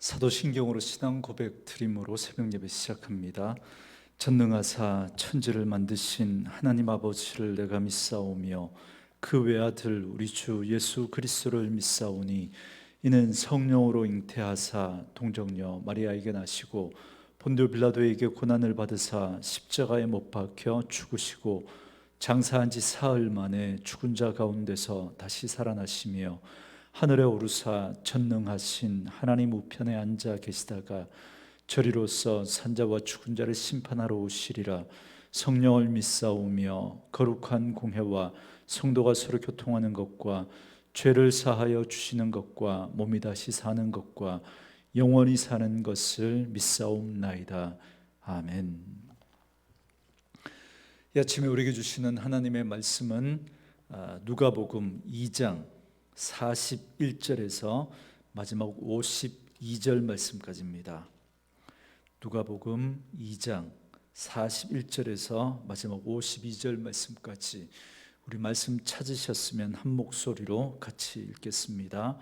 사도신경으로 신앙 고백 드림으로 새벽 예배 시작합니다. 전능하사 천지를 만드신 하나님 아버지를 내가 믿사오며 그 외아들 우리 주 예수 그리스도를 믿사오니 이는 성령으로 잉태하사 동정녀 마리아에게 나시고 본디오 빌라도에게 고난을 받으사 십자가에 못 박혀 죽으시고 장사한 지 사흘 만에 죽은 자 가운데서 다시 살아나시며 하늘에 오르사 전능하신 하나님 우편에 앉아 계시다가 저리로서 산자와 죽은 자를 심판하러 오시리라. 성령을 믿사오며 거룩한 공회와 성도가 서로 교통하는 것과 죄를 사하여 주시는 것과 몸이 다시 사는 것과 영원히 사는 것을 믿사옵나이다. 아멘. 이 아침에 우리에게 주시는 하나님의 말씀은 누가복음 2장 41절에서 마지막 52절 말씀까지입니다. 누가복음 2장 41절에서 마지막 52절 말씀까지 우리 말씀 찾으셨으면 한 목소리로 같이 읽겠습니다.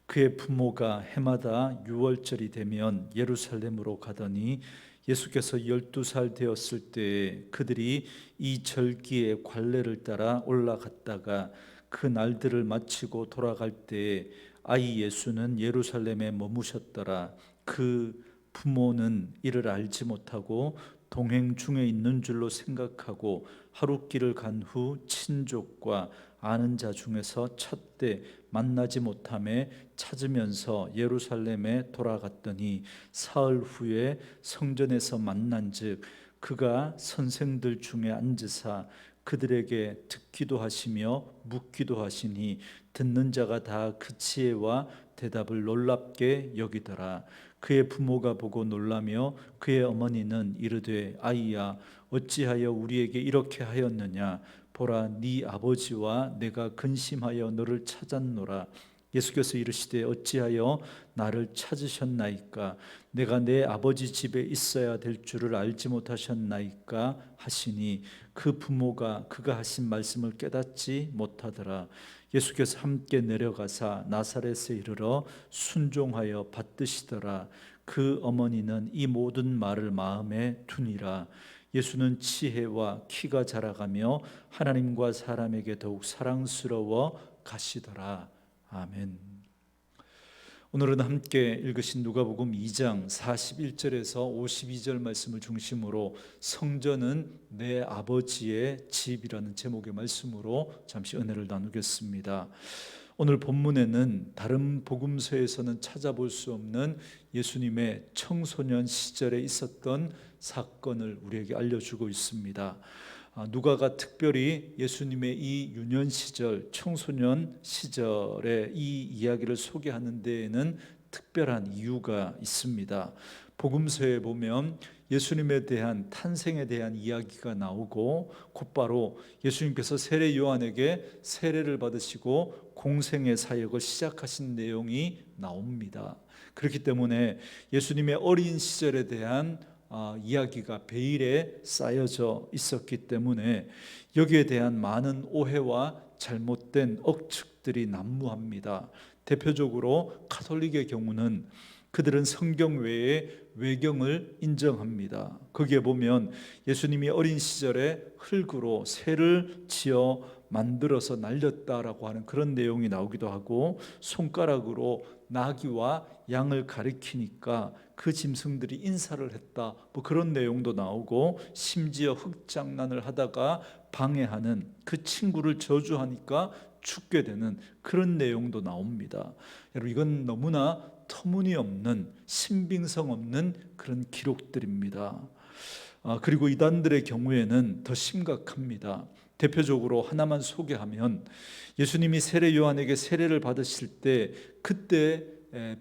그의 부모가 해마다 6월절이 되면 예루살렘으로 가더니 예수께서 12살 되었을 때에 그들이 이 절기의 관례를 따라 올라갔다가 그 날들을 마치고 돌아갈 때에 아이 예수는 예루살렘에 머무셨더라. 그 부모는 이를 알지 못하고 동행 중에 있는 줄로 생각하고 하룻길을 간 후 친족과 아는 자 중에서 첫때 만나지 못함에 찾으면서 예루살렘에 돌아갔더니 사흘 후에 성전에서 만난즉 그가 선생들 중에 앉으사 그들에게 듣기도 하시며 묻기도 하시니 듣는 자가 다 그 지혜와 대답을 놀랍게 여기더라. 그의 부모가 보고 놀라며 그의 어머니는 이르되 아이야 어찌하여 우리에게 이렇게 하였느냐 보라 네 아버지와 내가 근심하여 너를 찾았노라. 예수께서 이르시되 어찌하여 나를 찾으셨나이까 내가 내 아버지 집에 있어야 될 줄을 알지 못하셨나이까 하시니 그 부모가 그가 하신 말씀을 깨닫지 못하더라. 예수께서 함께 내려가사 나사렛에 이르러 순종하여 받드시더라. 그 어머니는 이 모든 말을 마음에 두니라. 예수는 지혜와 키가 자라가며 하나님과 사람에게 더욱 사랑스러워 가시더라. 아멘. 오늘은 함께 읽으신 누가복음 2장 41절에서 52절 말씀을 중심으로 성전은 내 아버지의 집이라는 제목의 말씀으로 잠시 은혜를 나누겠습니다. 오늘 본문에는 다른 복음서에서는 찾아볼 수 없는 예수님의 청소년 시절에 있었던 사건을 우리에게 알려주고 있습니다. 누가가 특별히 예수님의 이 유년 시절, 청소년 시절의 이 이야기를 소개하는 데에는 특별한 이유가 있습니다. 복음서에 보면 예수님에 대한 탄생에 대한 이야기가 나오고 곧바로 예수님께서 세례 요한에게 세례를 받으시고 공생의 사역을 시작하신 내용이 나옵니다. 그렇기 때문에 예수님의 어린 시절에 대한 이야기가 베일에 쌓여져 있었기 때문에 여기에 대한 많은 오해와 잘못된 억측들이 난무합니다. 대표적으로 가톨릭의 경우는 그들은 성경 외에 외경을 인정합니다. 거기에 보면 예수님이 어린 시절에 흙으로 새를 지어 만들어서 날렸다라고 하는 그런 내용이 나오기도 하고 손가락으로 나귀와 양을 가리키니까 그 짐승들이 인사를 했다 그런 내용도 나오고 심지어 흙장난을 하다가 방해하는 그 친구를 저주하니까 죽게 되는 그런 내용도 나옵니다. 여러분 이건 너무나 터무니없는 신빙성 없는 그런 기록들입니다. 그리고 이단들의 경우에는 더 심각합니다. 대표적으로 하나만 소개하면 예수님이 세례 요한에게 세례를 받으실 때 그때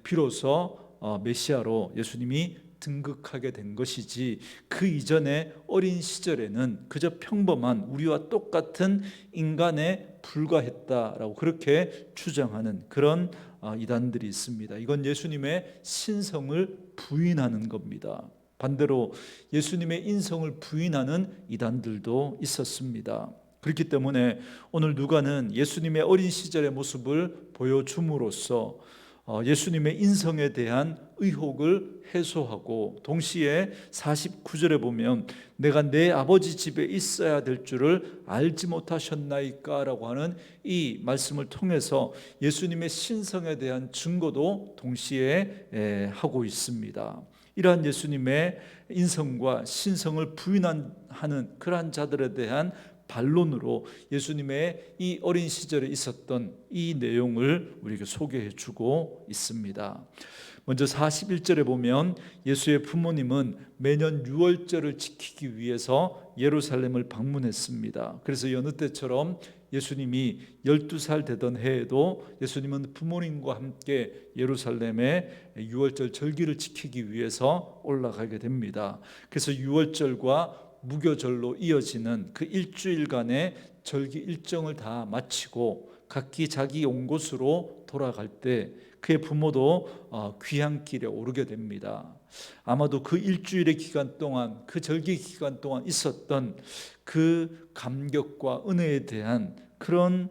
비로소 메시아로 예수님이 등극하게 된 것이지 그 이전에 어린 시절에는 그저 평범한 우리와 똑같은 인간에 불과했다라고 그렇게 주장하는 그런 이단들이 있습니다. 이건 예수님의 신성을 부인하는 겁니다. 반대로 예수님의 인성을 부인하는 이단들도 있었습니다. 그렇기 때문에 오늘 누가는 예수님의 어린 시절의 모습을 보여줌으로써 예수님의 인성에 대한 의혹을 해소하고, 동시에 49절에 보면 내가 내 아버지 집에 있어야 될 줄을 알지 못하셨나이까 라고 하는 이 말씀을 통해서 예수님의 신성에 대한 증거도 동시에 하고 있습니다. 이러한 예수님의 인성과 신성을 부인하는 그러한 자들에 대한 반론으로 예수님의 이 어린 시절에 있었던 이 내용을 우리에게 소개해 주고 있습니다. 먼저 41절에 보면 예수의 부모님은 매년 유월절을 지키기 위해서 예루살렘을 방문했습니다. 그래서 여느 때처럼 예수님이 12살 되던 해에도 예수님은 부모님과 함께 예루살렘에 유월절 절기를 지키기 위해서 올라가게 됩니다. 그래서 유월절과 무교절로 이어지는 그 일주일간의 절기 일정을 다 마치고 각기 자기 온 곳으로 돌아갈 때 그의 부모도 귀향길에 오르게 됩니다. 아마도 그 일주일의 기간 동안, 그 절기 기간 동안 있었던 그 감격과 은혜에 대한 그런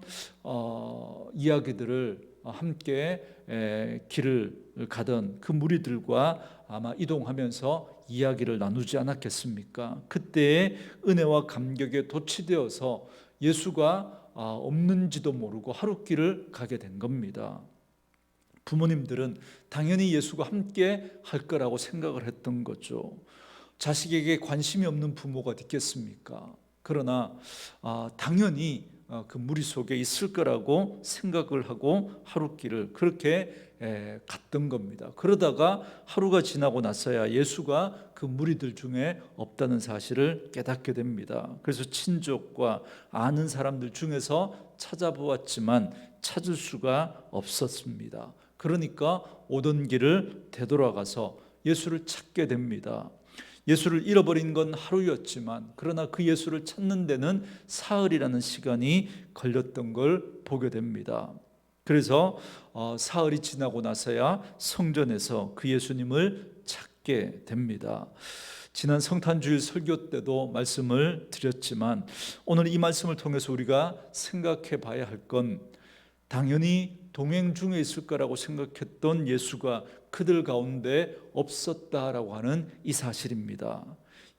이야기들을 함께 길을 가던 그 무리들과 아마 이동하면서 이야기를 나누지 않았겠습니까? 그때의 은혜와 감격에 도취되어서 예수가 없는지도 모르고 하룻길을 가게 된 겁니다. 부모님들은 당연히 예수가 함께 할 거라고 생각을 했던 거죠. 자식에게 관심이 없는 부모가 있겠습니까? 그러나 당연히 그 무리 속에 있을 거라고 생각을 하고 하룻길을 그렇게 갔던 겁니다. 그러다가 하루가 지나고 나서야 예수가 그 무리들 중에 없다는 사실을 깨닫게 됩니다. 그래서 친족과 아는 사람들 중에서 찾아보았지만 찾을 수가 없었습니다. 그러니까 오던 길을 되돌아가서 예수를 찾게 됩니다. 예수를 잃어버린 건 하루였지만 그러나 그 예수를 찾는 데는 사흘이라는 시간이 걸렸던 걸 보게 됩니다. 그래서 사흘이 지나고 나서야 성전에서 그 예수님을 찾게 됩니다. 지난 성탄주일 설교 때도 말씀을 드렸지만 오늘 이 말씀을 통해서 우리가 생각해 봐야 할 건 당연히 동행 중에 있을 거라고 생각했던 예수가 그들 가운데 없었다라고 하는 이 사실입니다.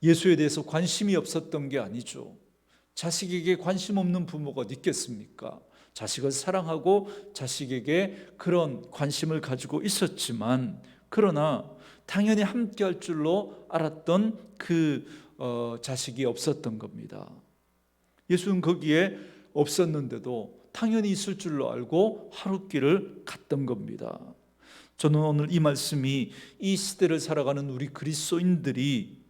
예수에 대해서 관심이 없었던 게 아니죠. 자식에게 관심 없는 부모가 어디 있겠습니까? 자식을 사랑하고 자식에게 그런 관심을 가지고 있었지만 그러나 당연히 함께 할 줄로 알았던 그 자식이 없었던 겁니다. 예수는 거기에 없었는데도 당연히 있을 줄로 알고 하룻길을 갔던 겁니다. 저는 오늘 이 말씀이 이 시대를 살아가는 우리 그리스도인들이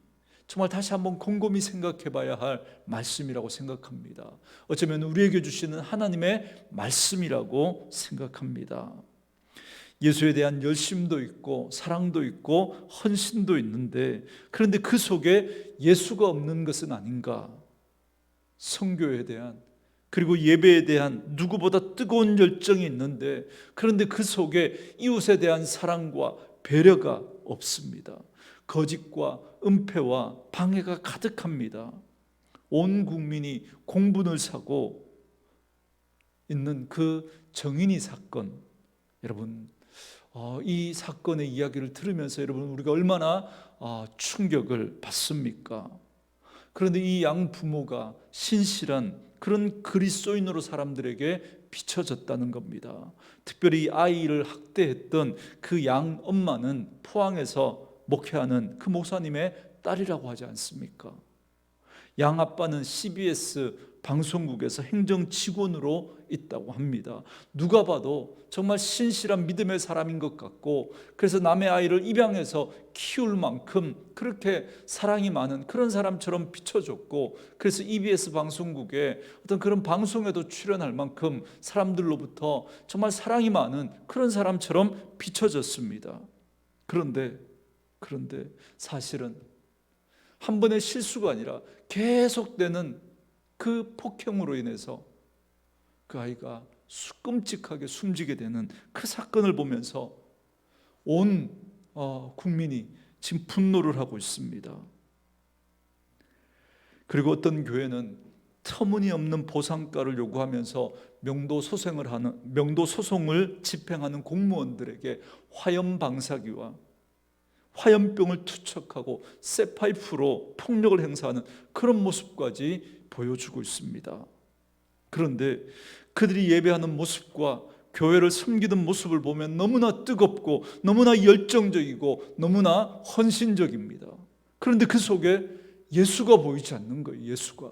정말 다시 한번 곰곰이 생각해 봐야 할 말씀이라고 생각합니다. 어쩌면 우리에게 주시는 하나님의 말씀이라고 생각합니다. 예수에 대한 열심도 있고 사랑도 있고 헌신도 있는데 그런데 그 속에 예수가 없는 것은 아닌가? 성교에 대한 그리고 예배에 대한 누구보다 뜨거운 열정이 있는데 그런데 그 속에 이웃에 대한 사랑과 배려가 없습니다. 거짓과 은폐와 방해가 가득합니다. 온 국민이 공분을 사고 있는 그 정인이 사건, 여러분 이 사건의 이야기를 들으면서 여러분 우리가 얼마나 충격을 받습니까? 그런데 이 양 부모가 신실한 그런 그리스도인으로 사람들에게 비춰졌다는 겁니다. 특별히 아이를 학대했던 그 양 엄마는 포항에서 목회하는 그 목사님의 딸이라고 하지 않습니까? 양 아빠는 CBS 방송국에서 행정직원으로 있다고 합니다. 누가 봐도 정말 신실한 믿음의 사람인 것 같고 그래서 남의 아이를 입양해서 키울 만큼 그렇게 사랑이 많은 그런 사람처럼 비춰졌고 그래서 EBS 방송국에 어떤 그런 방송에도 출연할 만큼 사람들로부터 정말 사랑이 많은 그런 사람처럼 비춰졌습니다. 그런데 사실은 한 번의 실수가 아니라 계속되는 그 폭행으로 인해서 그 아이가 끔찍하게 숨지게 되는 그 사건을 보면서 온 국민이 지금 분노를 하고 있습니다. 그리고 어떤 교회는 터무니없는 보상가를 요구하면서 명도 소송을 집행하는 공무원들에게 화염 방사기와 화염병을 투척하고 쇠파이프로 폭력을 행사하는 그런 모습까지 보여주고 있습니다. 그런데 그들이 예배하는 모습과 교회를 섬기는 모습을 보면 너무나 뜨겁고 너무나 열정적이고 너무나 헌신적입니다. 그런데 그 속에 예수가 보이지 않는 거예요. 예수가.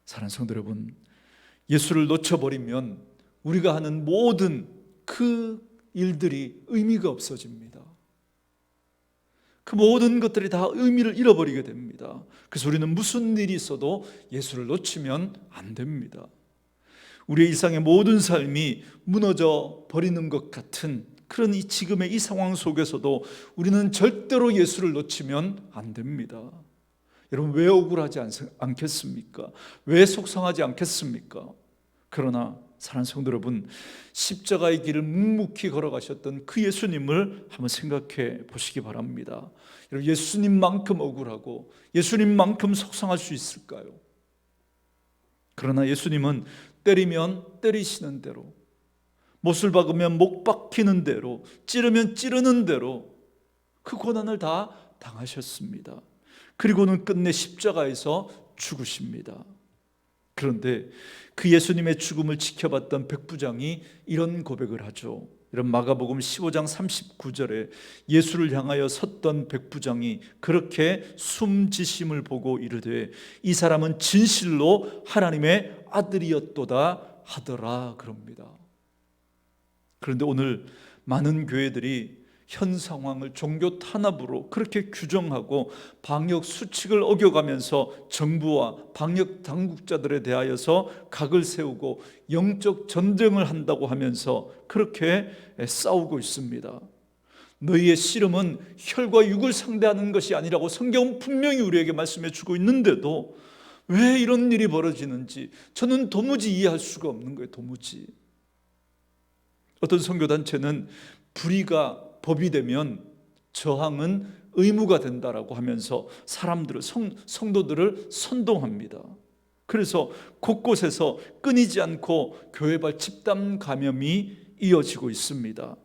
사랑하는 성도 여러분, 예수를 놓쳐버리면 우리가 하는 모든 그 일들이 의미가 없어집니다. 그 모든 것들이 다 의미를 잃어버리게 됩니다. 그래서 우리는 무슨 일이 있어도 예수를 놓치면 안 됩니다. 우리의 일상의 모든 삶이 무너져 버리는 것 같은 그런 지금의 이 상황 속에서도 우리는 절대로 예수를 놓치면 안 됩니다. 여러분, 왜 억울하지 않겠습니까? 왜 속상하지 않겠습니까? 그러나 사랑하는 성도 여러분, 십자가의 길을 묵묵히 걸어가셨던 그 예수님을 한번 생각해 보시기 바랍니다. 여러분, 예수님만큼 억울하고 예수님만큼 속상할 수 있을까요? 그러나 예수님은 때리면 때리시는 대로, 못을 박으면 못 박히는 대로, 찌르면 찌르는 대로 그 고난을 다 당하셨습니다. 그리고는 끝내 십자가에서 죽으십니다. 그런데 그 예수님의 죽음을 지켜봤던 백부장이 이런 고백을 하죠. 이런 마가복음 15장 39절에 예수를 향하여 섰던 백부장이 그렇게 숨지심을 보고 이르되 이 사람은 진실로 하나님의 아들이었도다 하더라 그럽니다. 그런데 오늘 많은 교회들이 현 상황을 종교 탄압으로 그렇게 규정하고 방역 수칙을 어겨가면서 정부와 방역 당국자들에 대하여서 각을 세우고 영적 전쟁을 한다고 하면서 그렇게 싸우고 있습니다. 너희의 씨름은 혈과 육을 상대하는 것이 아니라고 성경은 분명히 우리에게 말씀해 주고 있는데도 왜 이런 일이 벌어지는지 저는 도무지 이해할 수가 없는 거예요. 도무지. 어떤 선교단체는 불의가 법이 되면 저항은 의무가 된다라고 하면서 사람들을 성도들을 선동합니다. 그래서 곳곳에서 끊이지 않고 교회발 집단 감염이 이어지고 있습니다.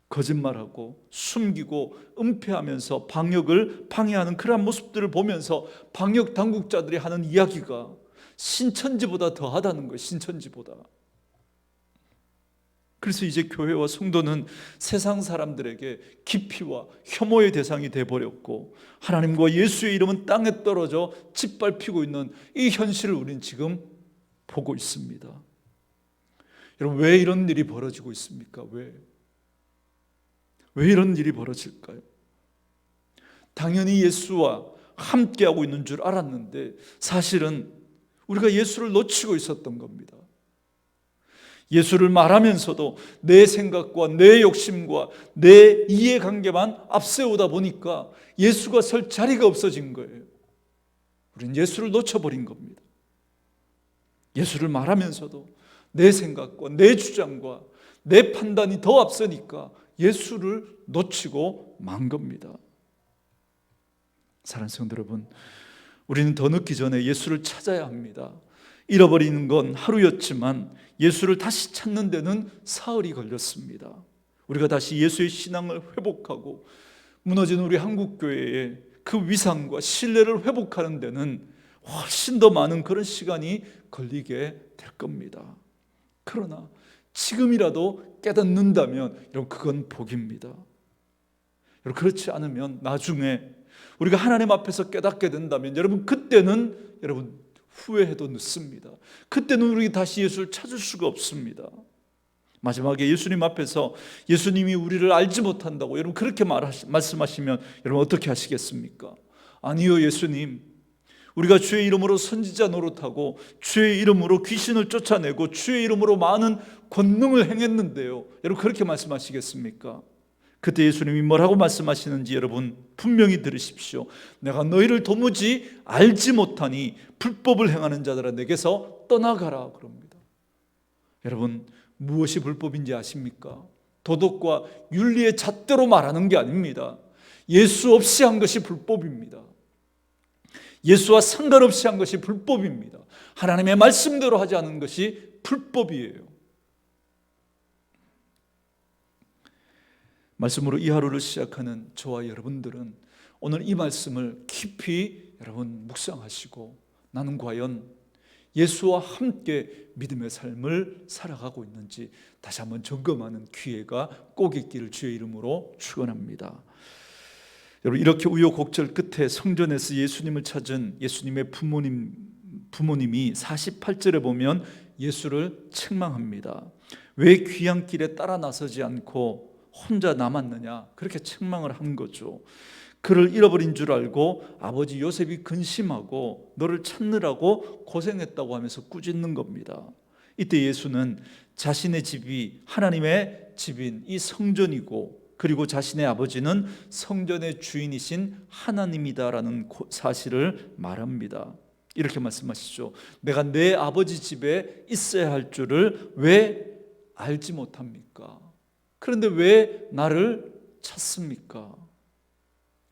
거짓말하고 숨기고 은폐하면서 방역을 방해하는 그러한 모습들을 보면서 방역 당국자들이 하는 이야기가 신천지보다 더하다는 거예요. 신천지보다. 그래서 이제 교회와 성도는 세상 사람들에게 기피와 혐오의 대상이 되어버렸고 하나님과 예수의 이름은 땅에 떨어져 짓밟히고 있는 이 현실을 우리는 지금 보고 있습니다. 여러분, 왜 이런 일이 벌어지고 있습니까? 왜 이런 일이 벌어질까요? 당연히 예수와 함께하고 있는 줄 알았는데 사실은 우리가 예수를 놓치고 있었던 겁니다. 예수를 말하면서도 내 생각과 내 욕심과 내 이해관계만 앞세우다 보니까 예수가 설 자리가 없어진 거예요. 우리는 예수를 놓쳐버린 겁니다. 예수를 말하면서도 내 생각과 내 주장과 내 판단이 더 앞서니까 예수를 놓치고 만 겁니다. 사랑하는 성도 여러분, 우리는 더 늦기 전에 예수를 찾아야 합니다. 잃어버리는 건 하루였지만 예수를 다시 찾는 데는 사흘이 걸렸습니다. 우리가 다시 예수의 신앙을 회복하고 무너진 우리 한국교회의 그 위상과 신뢰를 회복하는 데는 훨씬 더 많은 그런 시간이 걸리게 될 겁니다. 그러나 지금이라도 깨닫는다면 여러분, 그건 복입니다. 여러분, 그렇지 않으면 나중에 우리가 하나님 앞에서 깨닫게 된다면 여러분, 그때는 여러분 후회해도 늦습니다. 그때는 우리 다시 예수를 찾을 수가 없습니다. 마지막에 예수님 앞에서 예수님이 우리를 알지 못한다고 여러분 그렇게 말씀하시면 여러분 어떻게 하시겠습니까? 아니요, 예수님, 우리가 주의 이름으로 선지자 노릇하고 주의 이름으로 귀신을 쫓아내고 주의 이름으로 많은 권능을 행했는데요, 여러분 그렇게 말씀하시겠습니까? 그때 예수님이 뭐라고 말씀하시는지 여러분 분명히 들으십시오. 내가 너희를 도무지 알지 못하니 불법을 행하는 자들아 내게서 떠나가라 그럽니다. 여러분, 무엇이 불법인지 아십니까? 도덕과 윤리의 잣대로 말하는 게 아닙니다. 예수 없이 한 것이 불법입니다. 예수와 상관없이 한 것이 불법입니다. 하나님의 말씀대로 하지 않은 것이 불법이에요. 말씀으로 이 하루를 시작하는 저와 여러분들은 오늘 이 말씀을 깊이 여러분 묵상하시고, 나는 과연 예수와 함께 믿음의 삶을 살아가고 있는지 다시 한번 점검하는 기회가 꼭 있기를 주의 이름으로 축원합니다. 여러분, 이렇게 우여곡절 끝에 성전에서 예수님을 찾은 예수님의 부모님이 48절에 보면 예수를 책망합니다. 왜 귀한 길에 따라 나서지 않고 혼자 남았느냐, 그렇게 책망을 한 거죠. 그를 잃어버린 줄 알고 아버지 요셉이 근심하고 너를 찾느라고 고생했다고 하면서 꾸짖는 겁니다. 이때 예수는 자신의 집이 하나님의 집인 이 성전이고, 그리고 자신의 아버지는 성전의 주인이신 하나님이다라는 사실을 말합니다. 이렇게 말씀하시죠. 내가 내 아버지 집에 있어야 할 줄을 왜 알지 못합니까? 그런데 왜 나를 찾습니까?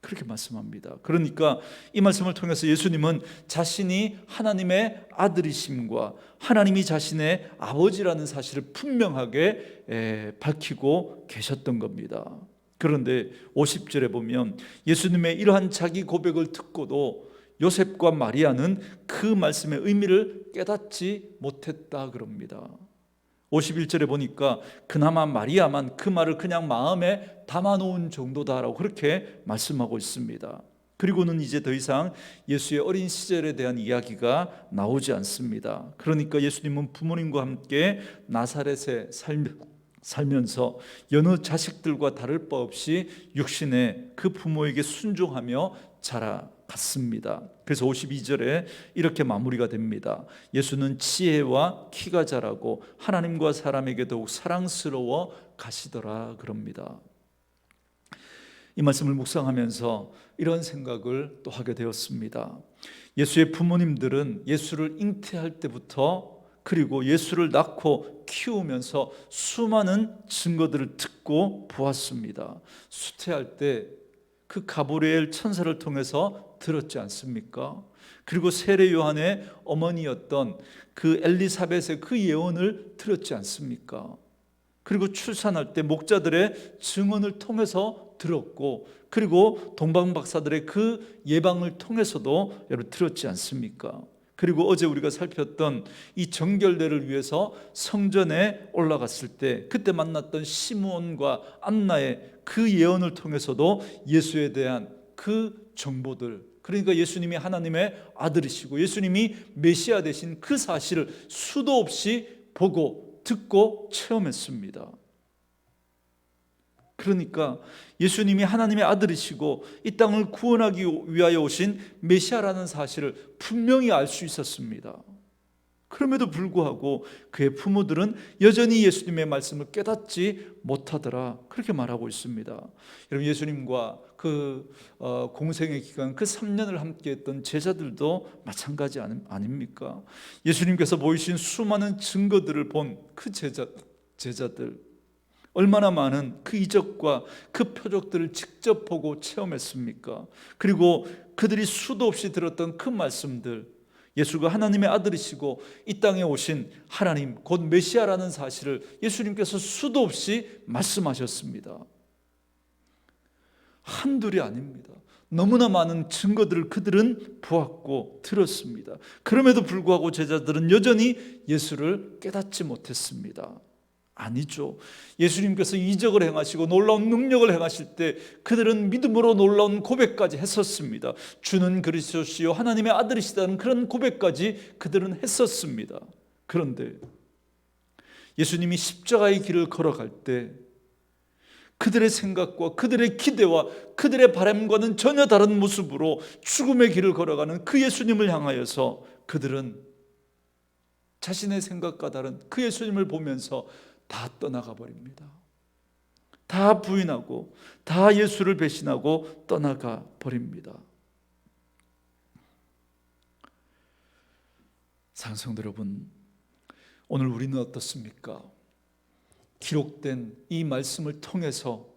그렇게 말씀합니다. 그러니까 이 말씀을 통해서 예수님은 자신이 하나님의 아들이심과 하나님이 자신의 아버지라는 사실을 분명하게 밝히고 계셨던 겁니다. 그런데 50절에 보면 예수님의 이러한 자기 고백을 듣고도 요셉과 마리아는 그 말씀의 의미를 깨닫지 못했다 그럽니다. 51절에 보니까 그나마 마리아만 그 말을 그냥 마음에 담아놓은 정도다라고 그렇게 말씀하고 있습니다. 그리고는 이제 더 이상 예수의 어린 시절에 대한 이야기가 나오지 않습니다. 그러니까 예수님은 부모님과 함께 나사렛에 살면서 여느 자식들과 다를 바 없이 육신의 그 부모에게 순종하며 자라갔습니다. 그래서 52절에 이렇게 마무리가 됩니다. 예수는 지혜와 키가 자라고 하나님과 사람에게 더욱 사랑스러워 가시더라 그럽니다. 이 말씀을 묵상하면서 이런 생각을 또 하게 되었습니다. 예수의 부모님들은 예수를 잉태할 때부터, 그리고 예수를 낳고 키우면서 수많은 증거들을 듣고 보았습니다. 수태할 때 그 가브리엘 천사를 통해서 들었지 않습니까? 그리고 세례 요한의 어머니였던 그 엘리사벳의 그 예언을 들었지 않습니까? 그리고 출산할 때 목자들의 증언을 통해서 들었고, 그리고 동방박사들의 그 예방을 통해서도 여러분 들었지 않습니까? 그리고 어제 우리가 살폈던 이 정결례를 위해서 성전에 올라갔을 때 그때 만났던 시므온과 안나의 그 예언을 통해서도 예수에 대한 그 정보들, 그러니까 예수님이 하나님의 아들이시고 예수님이 메시아 되신 그 사실을 수도 없이 보고 듣고 체험했습니다. 그러니까 예수님이 하나님의 아들이시고 이 땅을 구원하기 위하여 오신 메시아라는 사실을 분명히 알 수 있었습니다. 그럼에도 불구하고 그의 부모들은 여전히 예수님의 말씀을 깨닫지 못하더라, 그렇게 말하고 있습니다. 여러분, 예수님과 그 공생의 기간 그 3년을 함께했던 제자들도 마찬가지 아닙니까? 예수님께서 보이신 수많은 증거들을 본 그 제자들, 얼마나 많은 그 이적과 그 표적들을 직접 보고 체험했습니까? 그리고 그들이 수도 없이 들었던 그 말씀들, 예수가 하나님의 아들이시고 이 땅에 오신 하나님 곧 메시아라는 사실을 예수님께서 수도 없이 말씀하셨습니다. 한둘이 아닙니다. 너무나 많은 증거들을 그들은 보았고 들었습니다. 그럼에도 불구하고 제자들은 여전히 예수를 깨닫지 못했습니다. 아니죠. 예수님께서 이적을 행하시고 놀라운 능력을 행하실 때 그들은 믿음으로 놀라운 고백까지 했었습니다. 주는 그리스도시요 하나님의 아들이시다는 그런 고백까지 그들은 했었습니다. 그런데 예수님이 십자가의 길을 걸어갈 때 그들의 생각과 그들의 기대와 그들의 바람과는 전혀 다른 모습으로 죽음의 길을 걸어가는 그 예수님을 향하여서 그들은 자신의 생각과 다른 그 예수님을 보면서 다 떠나가 버립니다. 다 부인하고 다 예수를 배신하고 떠나가 버립니다. 사랑하는 성도 여러분, 오늘 우리는 어떻습니까? 기록된 이 말씀을 통해서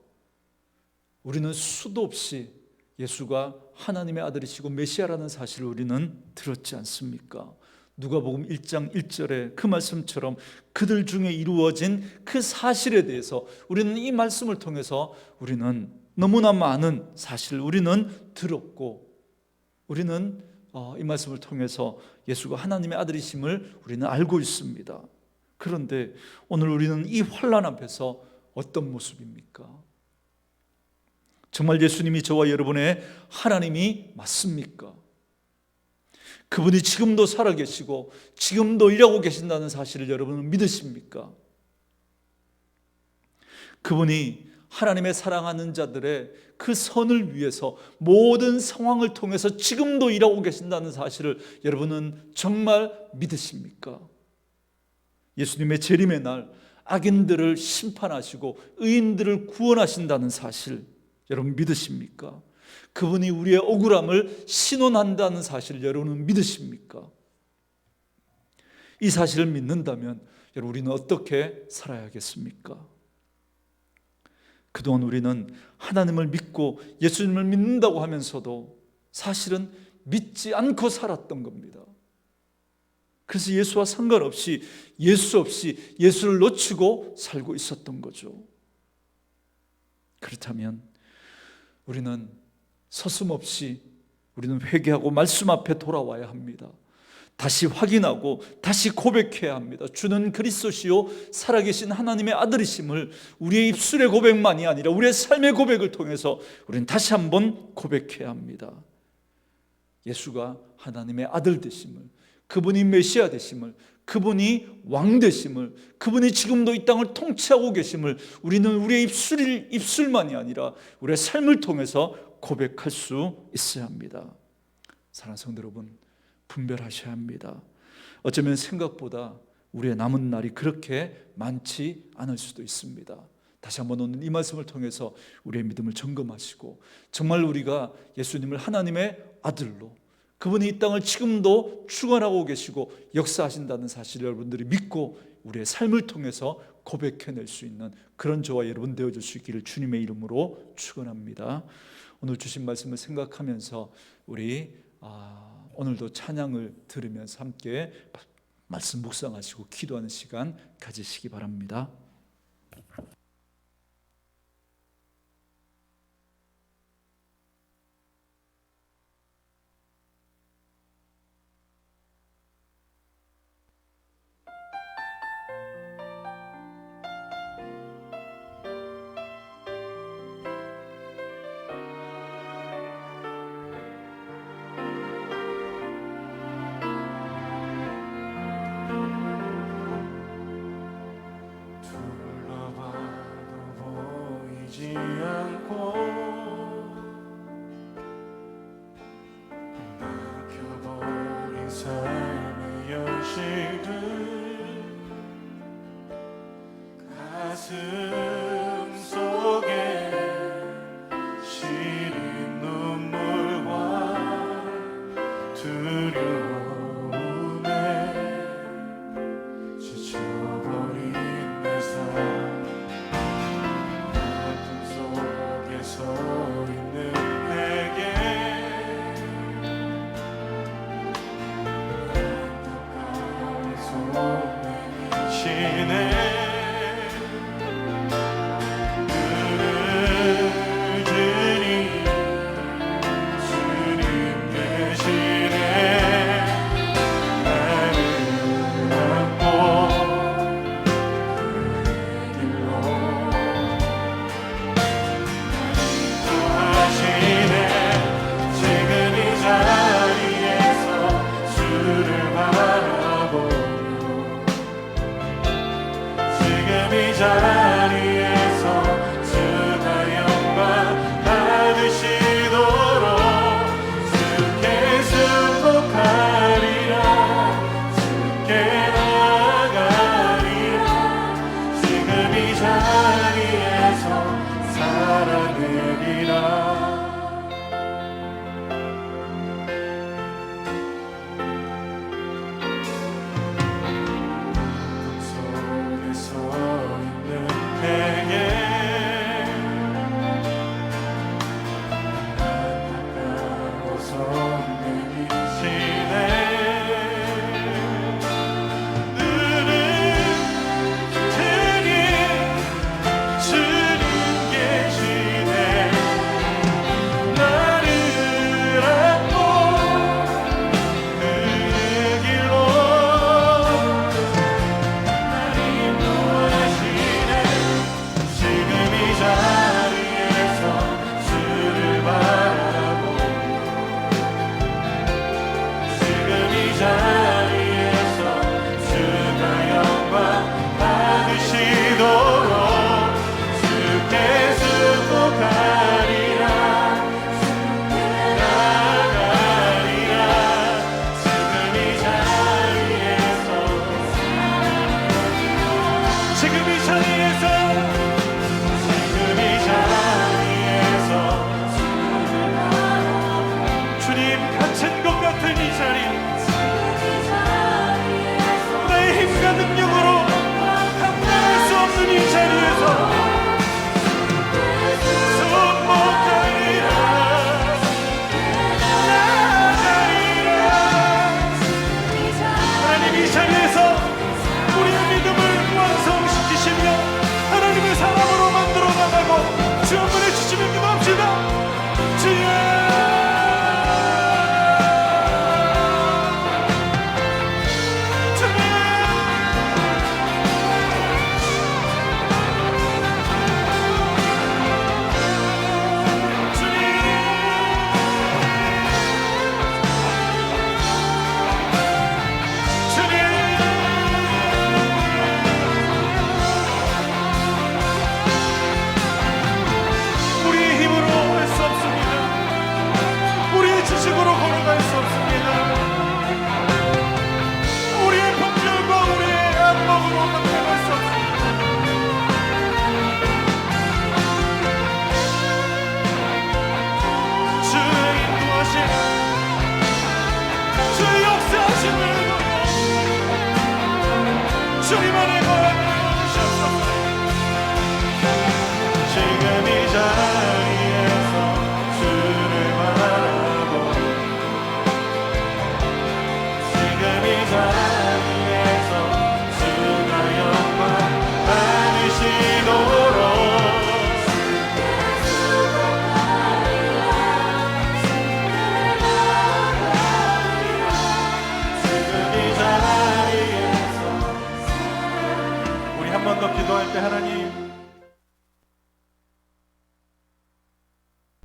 우리는 수도 없이 예수가 하나님의 아들이시고 메시아라는 사실을 우리는 들었지 않습니까? 누가복음 1장 1절에 그 말씀처럼 그들 중에 이루어진 그 사실에 대해서 우리는 이 말씀을 통해서 우리는 너무나 많은 사실을 우리는 들었고, 우리는 이 말씀을 통해서 예수가 하나님의 아들이심을 우리는 알고 있습니다. 그런데 오늘 우리는 이 환난 앞에서 어떤 모습입니까? 정말 예수님이 저와 여러분의 하나님이 맞습니까? 그분이 지금도 살아계시고 지금도 일하고 계신다는 사실을 여러분은 믿으십니까? 그분이 하나님의 사랑하는 자들의 그 선을 위해서 모든 상황을 통해서 지금도 일하고 계신다는 사실을 여러분은 정말 믿으십니까? 예수님의 재림의 날 악인들을 심판하시고 의인들을 구원하신다는 사실 여러분 믿으십니까? 그분이 우리의 억울함을 신원한다는 사실을 여러분은 믿으십니까? 이 사실을 믿는다면 여러분 우리는 어떻게 살아야겠습니까? 그동안 우리는 하나님을 믿고 예수님을 믿는다고 하면서도 사실은 믿지 않고 살았던 겁니다. 그래서 예수와 상관없이 예수 없이 예수를 놓치고 살고 있었던 거죠. 그렇다면 우리는 서슴없이 우리는 회개하고 말씀 앞에 돌아와야 합니다. 다시 확인하고 다시 고백해야 합니다. 주는 그리스도시요 살아계신 하나님의 아들이심을 우리의 입술의 고백만이 아니라 우리의 삶의 고백을 통해서 우리는 다시 한번 고백해야 합니다. 예수가 하나님의 아들 되심을, 그분이 메시아 되심을, 그분이 왕 되심을, 그분이 지금도 이 땅을 통치하고 계심을 우리는 우리의 입술만이 아니라 우리의 삶을 통해서 고백할 수 있어야 합니다. 사랑하는 성도 여러분, 분별하셔야 합니다. 어쩌면 생각보다 우리의 남은 날이 그렇게 많지 않을 수도 있습니다. 다시 한번 오늘 이 말씀을 통해서 우리의 믿음을 점검하시고 정말 우리가 예수님을 하나님의 아들로, 그분이 이 땅을 지금도 주관하고 계시고 역사하신다는 사실을 여러분들이 믿고 우리의 삶을 통해서 고백해낼 수 있는 그런 저와 여러분 되어줄 수 있기를 주님의 이름으로 축원합니다. 오늘 주신 말씀을 생각하면서 우리 오늘도 찬양을 들으면서 함께 말씀 묵상하시고 기도하는 시간 가지시기 바랍니다. 가슴 속에 시린 눈물과 두려움에 지쳐버린 내 삶, 아픔 속에 서 있는 내게 안타까운 손내미시네. 이 자리에서 주가 영광 받으시도록 주께 승복하리라, 주께 나아가리라. 지금 이 자리에서 살아내리라.